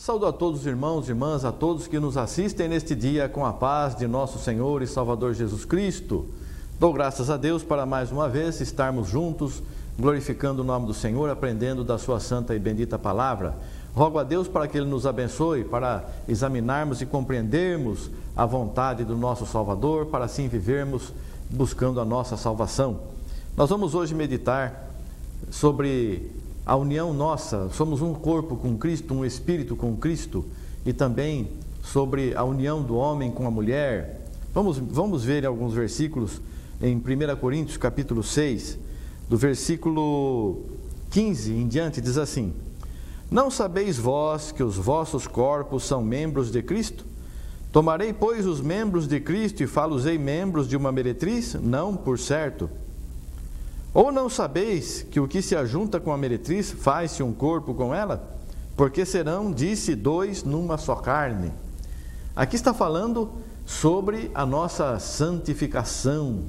Saúdo a todos os irmãos e irmãs, a todos que nos assistem neste dia com a paz de nosso Senhor e Salvador Jesus Cristo. Dou graças a Deus para mais uma vez estarmos juntos, glorificando o nome do Senhor, aprendendo da sua santa e bendita palavra. Rogo a Deus para que Ele nos abençoe, para examinarmos e compreendermos a vontade do nosso Salvador, para assim vivermos buscando a nossa salvação. Nós vamos hoje meditar sobre a união nossa, somos um corpo com Cristo, um espírito com Cristo, e também sobre a união do homem com a mulher. Vamos ver alguns versículos em 1 Coríntios capítulo 6, do versículo 15 em diante, diz assim: Não sabeis vós que os vossos corpos são membros de Cristo? Tomarei, pois, os membros de Cristo e fá-los-ei membros de uma meretriz? Não, por certo. Ou não sabeis que o que se ajunta com a meretriz faz-se um corpo com ela? Porque serão, disse, dois numa só carne. Aqui está falando sobre a nossa santificação.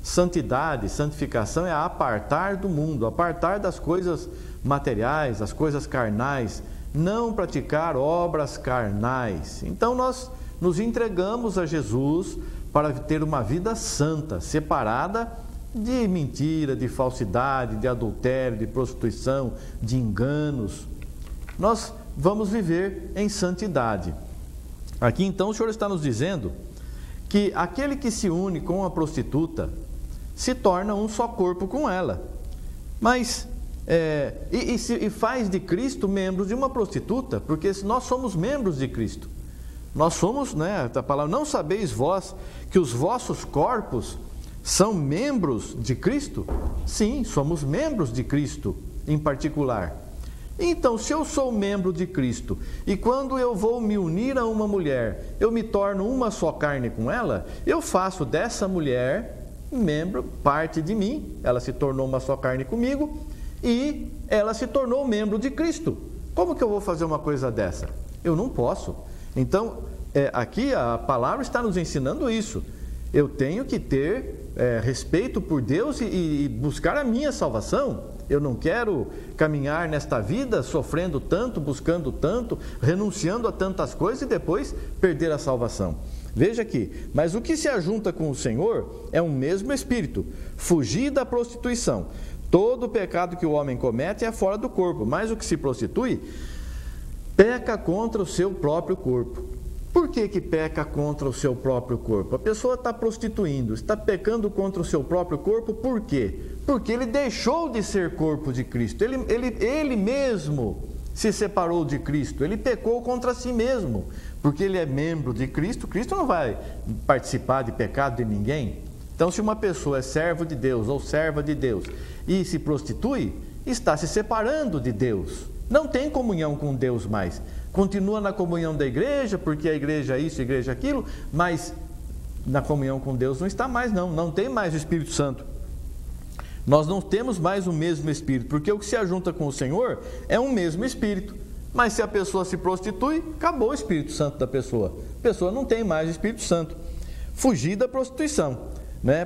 Santidade, santificação é apartar do mundo, apartar das coisas materiais, das coisas carnais, não praticar obras carnais. Então nós nos entregamos a Jesus para ter uma vida santa, separada de mentira, de falsidade, de adultério, de prostituição, de enganos. Nós vamos viver em santidade. Aqui então o Senhor está nos dizendo que aquele que se une com a prostituta se torna um só corpo com ela. Mas, e faz de Cristo membros de uma prostituta, porque nós somos membros de Cristo. Nós somos, a palavra, não sabeis vós que os vossos corpos são membros de Cristo? Sim, somos membros de Cristo em particular. Então, se eu sou membro de Cristo e quando eu vou me unir a uma mulher, eu me torno uma só carne com ela, eu faço dessa mulher membro, parte de mim, ela se tornou uma só carne comigo e ela se tornou membro de Cristo. Como que eu vou fazer uma coisa dessa? Eu não posso. Então, aqui a palavra está nos ensinando isso. Eu tenho que ter respeito por Deus e buscar a minha salvação. Eu não quero caminhar nesta vida sofrendo tanto, buscando tanto, renunciando a tantas coisas e depois perder a salvação. Veja aqui, mas o que se ajunta com o Senhor é um mesmo espírito. Fugir da prostituição. Todo pecado que o homem comete é fora do corpo, mas o que se prostitui peca contra o seu próprio corpo. Por que peca contra o seu próprio corpo? A pessoa está prostituindo, está pecando contra o seu próprio corpo, por quê? Porque ele deixou de ser corpo de Cristo, ele mesmo se separou de Cristo, ele pecou contra si mesmo, porque ele é membro de Cristo, Cristo não vai participar de pecado de ninguém. Então, se uma pessoa é servo de Deus ou serva de Deus e se prostitui, está se separando de Deus, não tem comunhão com Deus mais. Continua na comunhão da igreja, porque a igreja é isso, a igreja é aquilo, mas na comunhão com Deus não está mais, não tem mais o Espírito Santo. Nós não temos mais o mesmo Espírito, porque o que se ajunta com o Senhor é um mesmo Espírito. Mas se a pessoa se prostitui, acabou o Espírito Santo da pessoa. A pessoa não tem mais o Espírito Santo. Fugir da prostituição,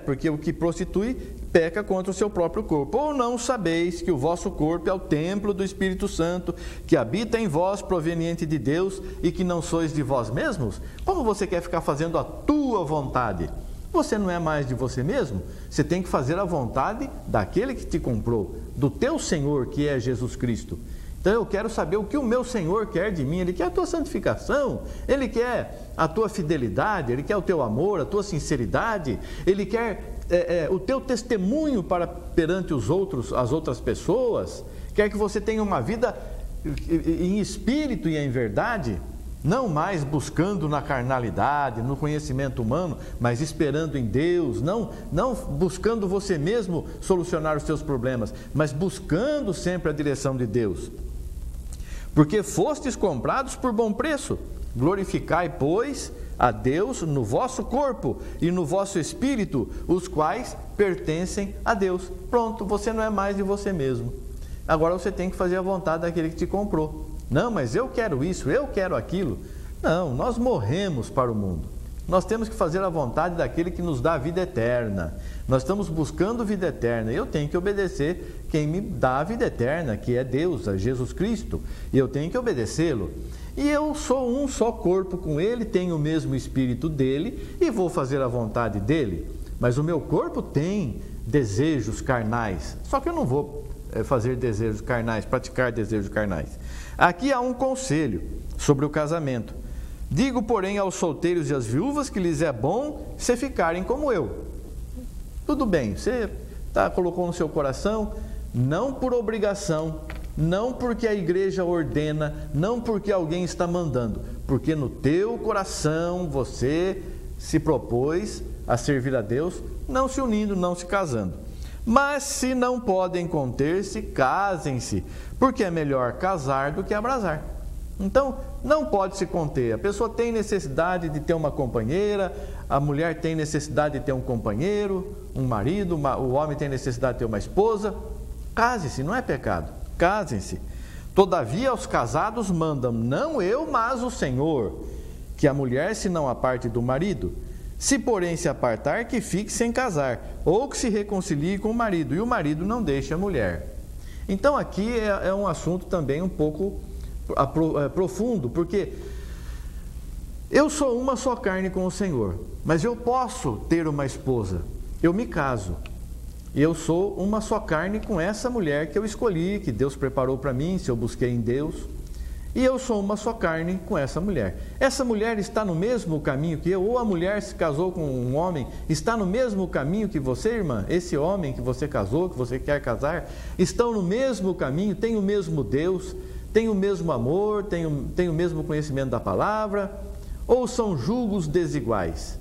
porque o que prostitui peca contra o seu próprio corpo. Ou não sabeis que o vosso corpo é o templo do Espírito Santo, que habita em vós, proveniente de Deus, e que não sois de vós mesmos? Como você quer ficar fazendo a tua vontade? Você não é mais de você mesmo? Você tem que fazer a vontade daquele que te comprou, do teu Senhor, que é Jesus Cristo. Então eu quero saber o que o meu Senhor quer de mim. Ele quer a tua santificação, Ele quer a tua fidelidade, Ele quer o teu amor, a tua sinceridade, Ele quer o teu testemunho perante as outras pessoas, quer que você tenha uma vida em espírito e em verdade, não mais buscando na carnalidade, no conhecimento humano, mas esperando em Deus, não buscando você mesmo solucionar os seus problemas, mas buscando sempre a direção de Deus. Porque fostes comprados por bom preço, glorificai, pois, a Deus no vosso corpo e no vosso espírito, os quais pertencem a Deus. Pronto, você não é mais de você mesmo. Agora você tem que fazer a vontade daquele que te comprou. Não, mas eu quero isso, eu quero aquilo. Não, nós morremos para o mundo. Nós temos que fazer a vontade daquele que nos dá a vida eterna. Nós estamos buscando vida eterna e eu tenho que obedecer quem me dá a vida eterna, que é Deus, é Jesus Cristo, e eu tenho que obedecê-lo. E eu sou um só corpo com Ele, tenho o mesmo Espírito dele e vou fazer a vontade dele. Mas o meu corpo tem desejos carnais, só que eu não vou fazer desejos carnais, praticar desejos carnais. Aqui há um conselho sobre o casamento. Digo, porém, aos solteiros e às viúvas que lhes é bom se ficarem como eu. Tudo bem, você colocou no seu coração, não por obrigação, não porque a igreja ordena, não porque alguém está mandando, porque no teu coração você se propôs a servir a Deus, não se unindo, não se casando. Mas se não podem conter-se, casem-se, porque é melhor casar do que abrasar. Então, não pode se conter. A pessoa tem necessidade de ter uma companheira, a mulher tem necessidade de ter um companheiro, um marido, o homem tem necessidade de ter uma esposa. Case-se, não é pecado. Casem-se. Todavia, aos casados mandam, não eu, mas o Senhor, que a mulher se não aparte do marido. Se, porém, se apartar, que fique sem casar, ou que se reconcilie com o marido, e o marido não deixe a mulher. Então, aqui é um assunto também um pouco profundo, porque eu sou uma só carne com o Senhor, mas eu posso ter uma esposa, eu me caso, eu sou uma só carne com essa mulher que eu escolhi, que Deus preparou para mim, se eu busquei em Deus, e eu sou uma só carne com essa mulher. Essa mulher está no mesmo caminho que eu, ou a mulher se casou com um homem, está no mesmo caminho que você, irmã? Esse homem que você casou, que você quer casar, estão no mesmo caminho, tem o mesmo Deus, tem o mesmo amor, tem o mesmo conhecimento da palavra, ou são julgos desiguais?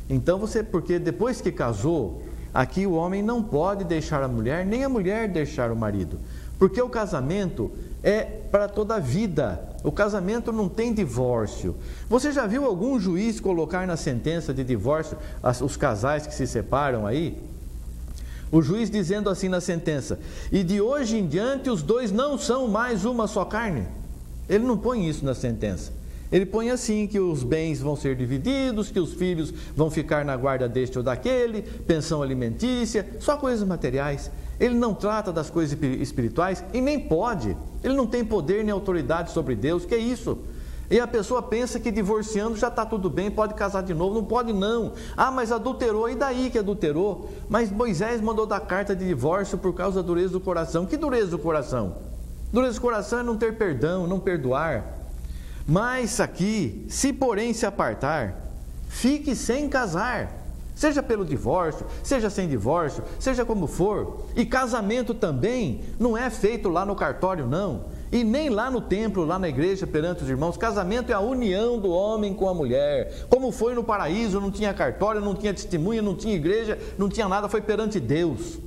Então porque depois que casou, aqui o homem não pode deixar a mulher, nem a mulher deixar o marido, porque o casamento é para toda a vida. O casamento não tem divórcio. Você já viu algum juiz colocar na sentença de divórcio os casais que se separam aí? O juiz dizendo assim na sentença: e de hoje em diante os dois não são mais uma só carne. Ele não põe isso na sentença. Ele põe assim, que os bens vão ser divididos, que os filhos vão ficar na guarda deste ou daquele, pensão alimentícia, só coisas materiais. Ele não trata das coisas espirituais e nem pode. Ele não tem poder nem autoridade sobre Deus. Que é isso? E a pessoa pensa que divorciando já está tudo bem, pode casar de novo. Não pode não. Ah, mas adulterou, e daí que adulterou? Mas Moisés mandou dar carta de divórcio por causa da dureza do coração. Que dureza do coração? Dureza do coração é não ter perdão, não perdoar. Mas aqui, se porém se apartar, fique sem casar. Seja pelo divórcio, seja sem divórcio, seja como for. E casamento também não é feito lá no cartório, não. E nem lá no templo, lá na igreja, perante os irmãos. Casamento é a união do homem com a mulher. Como foi no paraíso, não tinha cartório, não tinha testemunha, não tinha igreja, não tinha nada, foi perante Deus.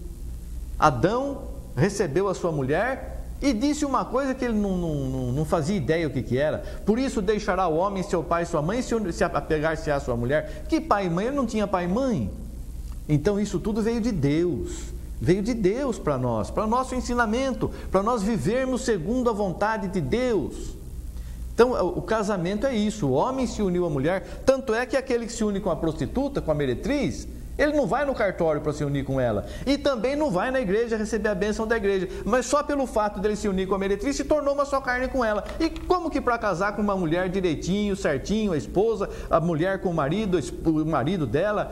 Adão recebeu a sua mulher e disse uma coisa que ele não fazia ideia o que era. Por isso deixará o homem seu pai e sua mãe, se apegar-se à sua mulher. Que pai e mãe? Ele não tinha pai e mãe. Então isso tudo veio de Deus. Veio de Deus para nós, para o nosso ensinamento, para nós vivermos segundo a vontade de Deus. Então o casamento é isso, o homem se uniu à mulher. Tanto é que aquele que se une com a prostituta, com a meretriz, ele não vai no cartório para se unir com ela. E também não vai na igreja receber a bênção da igreja. Mas só pelo fato dele se unir com a meretriz, se tornou uma só carne com ela. E como que para casar com uma mulher direitinho, certinho, a esposa, a mulher com o marido dela,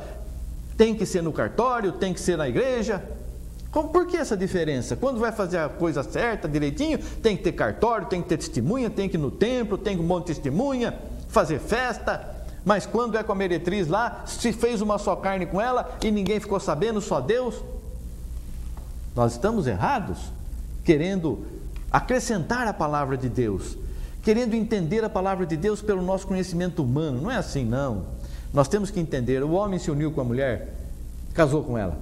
tem que ser no cartório, tem que ser na igreja? Por que essa diferença? Quando vai fazer a coisa certa, direitinho, tem que ter cartório, tem que ter testemunha, tem que ir no templo, tem que um monte de testemunha, fazer festa. Mas quando é com a meretriz lá, se fez uma só carne com ela e ninguém ficou sabendo, só Deus. Nós estamos errados, querendo acrescentar a palavra de Deus, querendo entender a palavra de Deus pelo nosso conhecimento humano. Não é assim, não. Nós temos que entender. O homem se uniu com a mulher, casou com ela,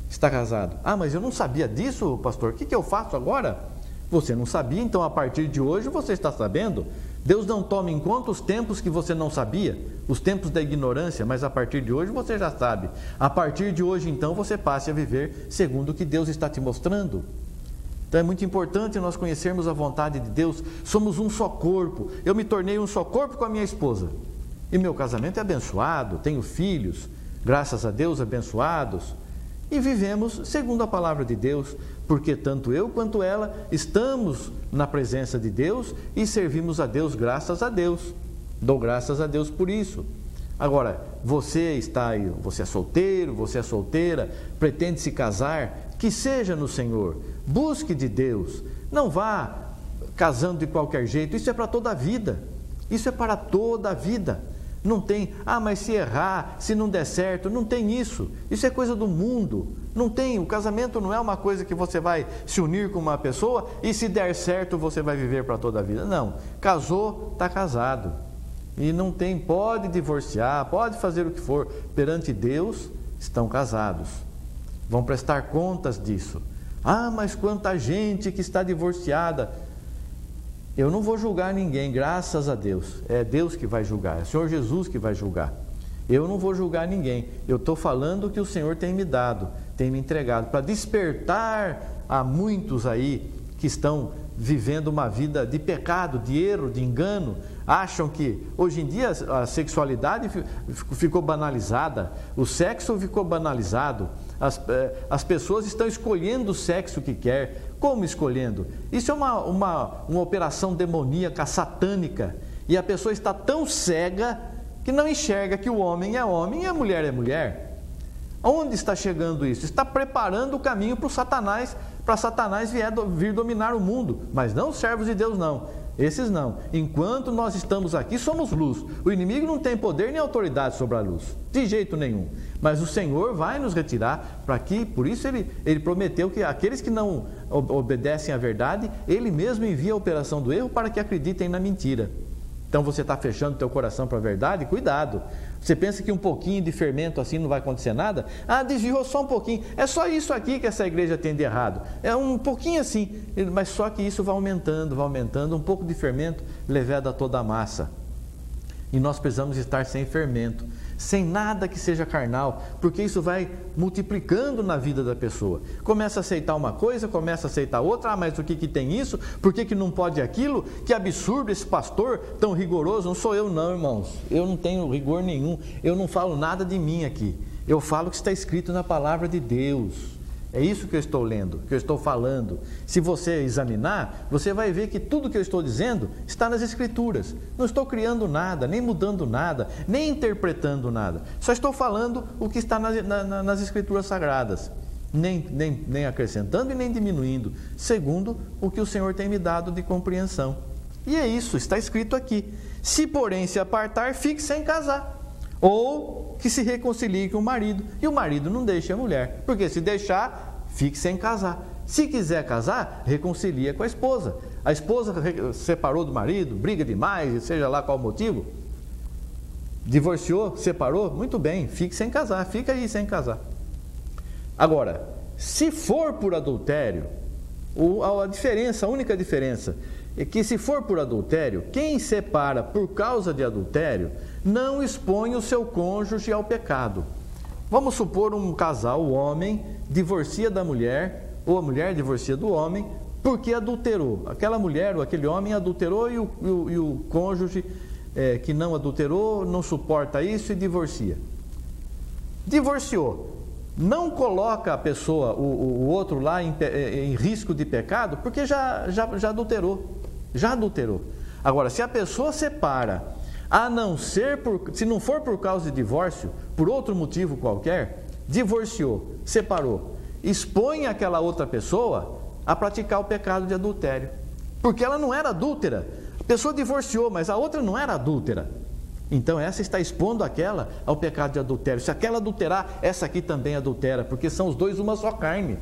está casado. Ah, mas eu não sabia disso, pastor, o que eu faço agora? Você não sabia, então a partir de hoje você está sabendo. Deus não toma em conta os tempos que você não sabia, os tempos da ignorância, mas a partir de hoje você já sabe. A partir de hoje, então, você passe a viver segundo o que Deus está te mostrando. Então é muito importante nós conhecermos a vontade de Deus. Somos um só corpo. Eu me tornei um só corpo com a minha esposa. e meu casamento é abençoado, tenho filhos, graças a Deus, abençoados, e vivemos segundo a palavra de Deus, porque tanto eu quanto ela estamos na presença de Deus e servimos a Deus, graças a Deus. Dou graças a Deus por isso. Agora, você está aí, você é solteiro, você é solteira, pretende se casar, que seja no Senhor, busque de Deus, não vá casando de qualquer jeito, isso é para toda a vida, isso é para toda a vida. Não tem, mas se errar, se não der certo, não tem isso. Isso é coisa do mundo. Não tem, o casamento não é uma coisa que você vai se unir com uma pessoa e se der certo você vai viver para toda a vida. Não, casou, está casado. E não tem, pode divorciar, pode fazer o que for. Perante Deus, estão casados. Vão prestar contas disso. Mas quanta gente que está divorciada. Eu não vou julgar ninguém, graças a Deus. É Deus que vai julgar, é o Senhor Jesus que vai julgar. Eu não vou julgar ninguém. Eu estou falando o que o Senhor tem me dado, tem me entregado, para despertar a muitos aí que estão vivendo uma vida de pecado, de erro, de engano. Acham que hoje em dia a sexualidade ficou banalizada, o sexo ficou banalizado. As pessoas estão escolhendo o sexo que quer. Como escolhendo? Isso é uma operação demoníaca, satânica. E a pessoa está tão cega que não enxerga que o homem é homem e a mulher é mulher. Onde está chegando isso? Está preparando o caminho para Satanás vir dominar o mundo. Mas não os servos de Deus, não. Esses não. Enquanto nós estamos aqui, somos luz. O inimigo não tem poder nem autoridade sobre a luz, de jeito nenhum. Mas o Senhor vai nos retirar para aqui. Por isso ele prometeu que aqueles que não obedecem à verdade, Ele mesmo envia a operação do erro para que acreditem na mentira. Então você está fechando o teu coração para a verdade? Cuidado. Você pensa que um pouquinho de fermento assim não vai acontecer nada? Desviou só um pouquinho. É só isso aqui que essa igreja tem de errado. É um pouquinho assim, mas só que isso vai aumentando. Um pouco de fermento leveda toda a massa. E nós precisamos estar sem fermento, sem nada que seja carnal, porque isso vai multiplicando na vida da pessoa. Começa a aceitar uma coisa, começa a aceitar outra. Mas o que tem isso? Por que não pode aquilo? Que absurdo esse pastor tão rigoroso. Não sou eu não, irmãos. Eu não tenho rigor nenhum. Eu não falo nada de mim aqui. Eu falo o que está escrito na palavra de Deus. É isso que eu estou lendo, que eu estou falando. Se você examinar, você vai ver que tudo que eu estou dizendo está nas Escrituras. Não estou criando nada, nem mudando nada, nem interpretando nada. Só estou falando o que está nas Escrituras Sagradas. Nem acrescentando e nem diminuindo, segundo o que o Senhor tem me dado de compreensão. E é isso, está escrito aqui. Se, porém, se apartar, fique sem casar. Ou que se reconcilie com o marido. E o marido não deixe a mulher. Porque se deixar, fique sem casar. Se quiser casar, reconcilia com a esposa. A esposa separou do marido, briga demais, seja lá qual o motivo. Divorciou, separou, muito bem, fique sem casar, fica aí sem casar. Agora, se for por adultério, a única diferença é que se for por adultério, quem separa por causa de adultério não expõe o seu cônjuge ao pecado. Vamos supor um casal, o homem divorcia da mulher, ou a mulher divorcia do homem, porque adulterou. Aquela mulher ou aquele homem adulterou e o cônjuge que não adulterou não suporta isso e divorcia. Divorciou. Não coloca a pessoa, o outro lá em risco de pecado, porque já adulterou. Já adulterou. Agora, se a pessoa separa, se não for por causa de divórcio, por outro motivo qualquer, divorciou, separou, expõe aquela outra pessoa a praticar o pecado de adultério. Porque ela não era adúltera. A pessoa divorciou, mas a outra não era adúltera. Então essa está expondo aquela ao pecado de adultério. Se aquela adulterar, essa aqui também adultera, porque são os dois uma só carne.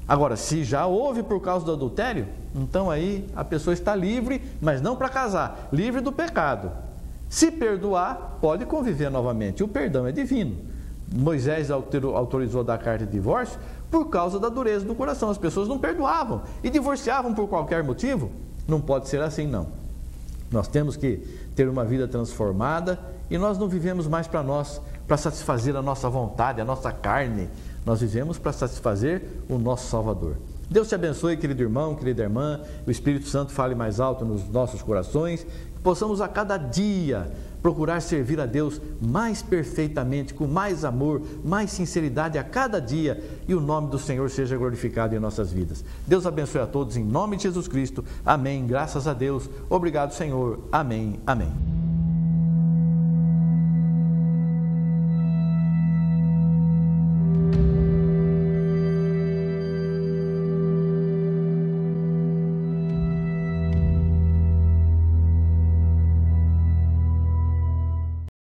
Agora, se já houve por causa do adultério, então aí a pessoa está livre, mas não para casar, livre do pecado. Se perdoar, pode conviver novamente. O perdão é divino. Moisés autorizou dar carta de divórcio por causa da dureza do coração. As pessoas não perdoavam e divorciavam por qualquer motivo. Não pode ser assim, não. Nós temos que ter uma vida transformada e nós não vivemos mais para nós, para satisfazer a nossa vontade, a nossa carne. Nós vivemos para satisfazer o nosso Salvador. Deus te abençoe, querido irmão, querida irmã. O Espírito Santo fale mais alto nos nossos corações. Que possamos a cada dia procurar servir a Deus mais perfeitamente, com mais amor, mais sinceridade a cada dia, e o nome do Senhor seja glorificado em nossas vidas. Deus abençoe a todos em nome de Jesus Cristo. Amém. Graças a Deus. Obrigado, Senhor. Amém. Amém.